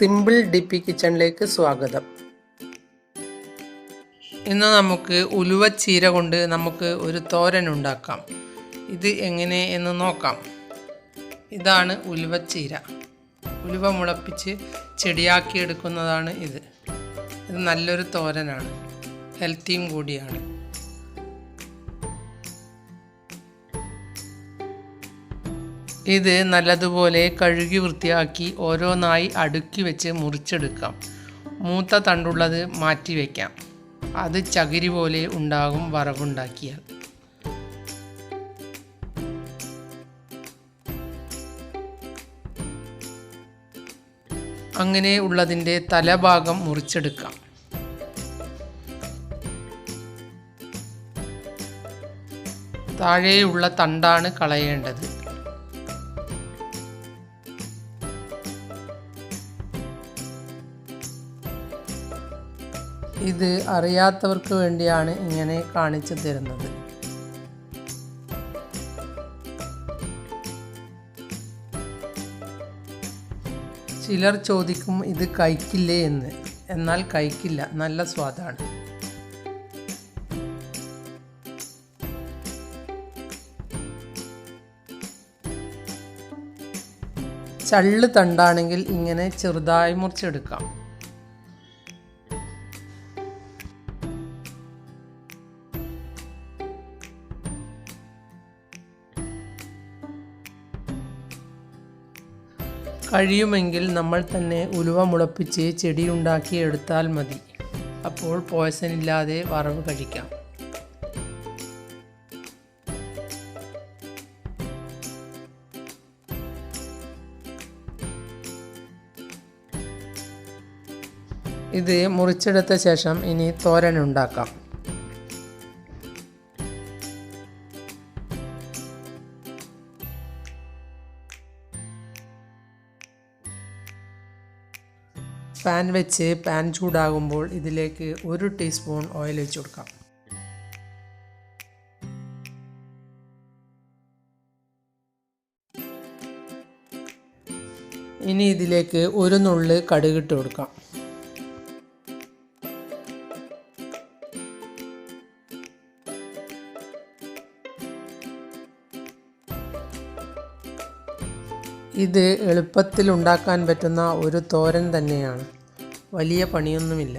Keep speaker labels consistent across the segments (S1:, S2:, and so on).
S1: Simple ഡിപ്പി കിച്ചണിലേക്ക് സ്വാഗതം. ഇന്ന് നമുക്ക് ഉലുവ ചീര കൊണ്ട് നമുക്ക് ഒരു തോരൻ ഉണ്ടാക്കാം. ഇത് എങ്ങനെ എന്ന് നോക്കാം. ഇതാണ് ഉലുവ ചീര. ഉലുവ മുളപ്പിച്ച് ചെടിയാക്കി എടുക്കുന്നതാണ് ഇത്. ഇത് നല്ലൊരു തോരനാണ്, ഹെൽത്തിയും കൂടിയാണ്. ഇത് നല്ലതുപോലെ കഴുകി വൃത്തിയാക്കി ഓരോന്നായി അടുക്കി വെച്ച് മുറിച്ചെടുക്കാം. മൂത്ത തണ്ടുള്ളത് മാറ്റി വയ്ക്കാം. അത് ചകിരി പോലെ ഉണ്ടാകും വറവുണ്ടാക്കിയാൽ. അങ്ങനെ ഉള്ളതിൻ്റെ തലഭാഗം മുറിച്ചെടുക്കാം. താഴെയുള്ള തണ്ടാണ് കളയേണ്ടത്. ഇത് അറിയാത്തവർക്ക് വേണ്ടിയാണ് ഇങ്ങനെ കാണിച്ചു തരുന്നത്. ചിലർ ചോദിക്കും ഇത് കഴിക്കില്ലേ എന്ന്. എന്നാൽ കഴിക്കില്ല, നല്ല സ്വാദാണ്. ചള്ള് തണ്ടാണെങ്കിൽ ഇങ്ങനെ ചെറുതായി മുറിച്ചെടുക്കാം. കഴിയുമെങ്കിൽ നമ്മൾ തന്നെ ഉലുവ മുളപ്പിച്ച് ചെടിയുണ്ടാക്കി എടുത്താൽ മതി. അപ്പോൾ പോയ്സൺ ഇല്ലാതെ വറവ് കഴിക്കാം. ഇത് മുറിച്ചെടുത്ത ശേഷം ഇനി തോരൻ ഉണ്ടാക്കാം. പാൻ വെച്ച് പാൻ ചൂടാകുമ്പോൾ ഇതിലേക്ക് 1 ടീസ്പൂൺ ഓയിൽ വെച്ച് കൊടുക്കാം. ഇനി ഇതിലേക്ക് 1 നുള്ള് കടുകിട്ട് കൊടുക്കാം. ഇത് എളുപ്പത്തിൽ ഉണ്ടാക്കാൻ പറ്റുന്ന ഒരു തോരൻ തന്നെയാണ്. വലിയ പണിയൊന്നുമില്ല.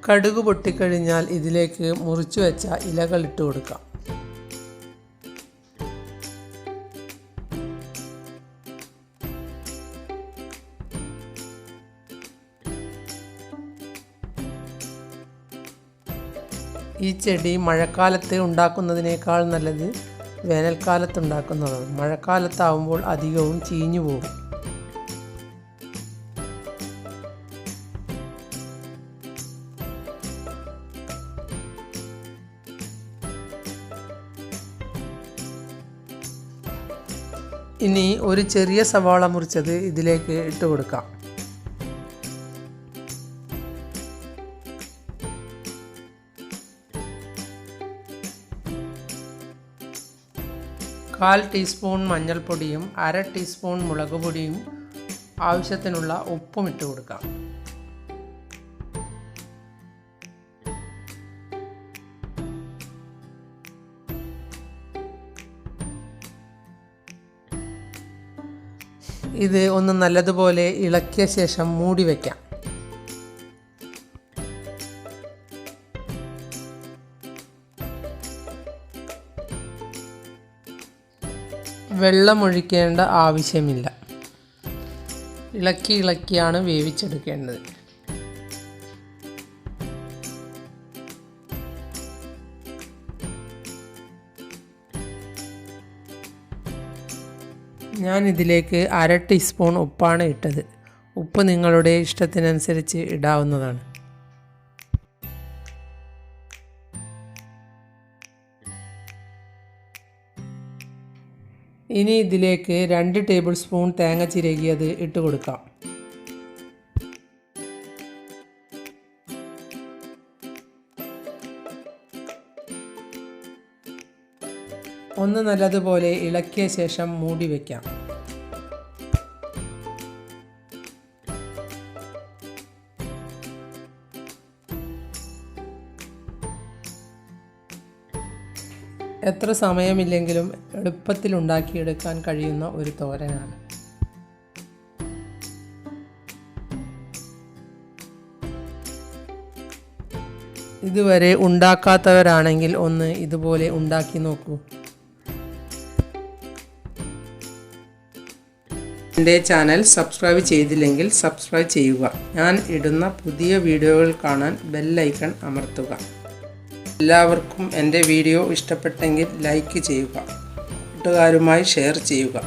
S1: കടുക് പൊട്ടിക്കഴിഞ്ഞാൽ ഇതിലേക്ക് മുറിച്ചു വെച്ച ഇലകൾ ഇട്ട് കൊടുക്കാം. ഈ ചെടി മഴക്കാലത്ത് ഉണ്ടാക്കുന്നതിനേക്കാൾ നല്ലത് വേനൽക്കാലത്ത് ഉണ്ടാക്കുന്നതാണ്. മഴക്കാലത്താവുമ്പോൾ അധികവും ചീഞ്ഞു പോകും. ഇനി ഒരു ചെറിയ സവാള മുറിച്ചത് ഇതിലേക്ക് ഇട്ട് കൊടുക്കാം. കാൽ ടീസ്പൂൺ മഞ്ഞൾപ്പൊടിയും 1/2 ടീസ്പൂൺ മുളക് പൊടിയും ആവശ്യത്തിനുള്ള ഉപ്പും ഇട്ട് കൊടുക്കാം. ഇത് ഒന്ന് നല്ലതുപോലെ ഇളക്കിയ ശേഷം മൂടി വയ്ക്കാം. വെള്ളമൊഴിക്കേണ്ട ആവശ്യമില്ല. ഇളക്കിയാണ് വേവിച്ചെടുക്കേണ്ടത്. ഞാൻ ഇതിലേക്ക് 1/2 ടീസ്പൂൺ ഉപ്പാണ് ഇട്ടത്. ഉപ്പ് നിങ്ങളുടെ ഇഷ്ടത്തിനനുസരിച്ച് ഇടാവുന്നതാണ്. ഇനി ഇതിലേക്ക് 2 ടേബിൾ സ്പൂൺ തേങ്ങ ചിരകിയത് ഇട്ട് കൊടുക്കാം. ഒന്ന് നല്ലതുപോലെ ഇളക്കിയ ശേഷം മൂടി വയ്ക്കാം. എത്ര സമയമില്ലെങ്കിലും എളുപ്പത്തിൽ ഉണ്ടാക്കിയെടുക്കാൻ കഴിയുന്ന ഒരു തോരനാണ്. ഇതുവരെ ഉണ്ടാക്കാത്തവരാണെങ്കിൽ ഒന്ന് ഇതുപോലെ ഉണ്ടാക്കി നോക്കൂ. എൻ്റെ ചാനൽ സബ്സ്ക്രൈബ് ചെയ്തില്ലെങ്കിൽ സബ്സ്ക്രൈബ് ചെയ്യുക. ഞാൻ ഇടുന്ന പുതിയ വീഡിയോകൾ കാണാൻ ബെൽ ഐക്കൺ അമർത്തുക. എല്ലാവർക്കും എൻ്റെ വീഡിയോ ഇഷ്ടപ്പെട്ടെങ്കിൽ ലൈക്ക് ചെയ്യുക. കൂട്ടുകാരുമായി ഷെയർ ചെയ്യുക.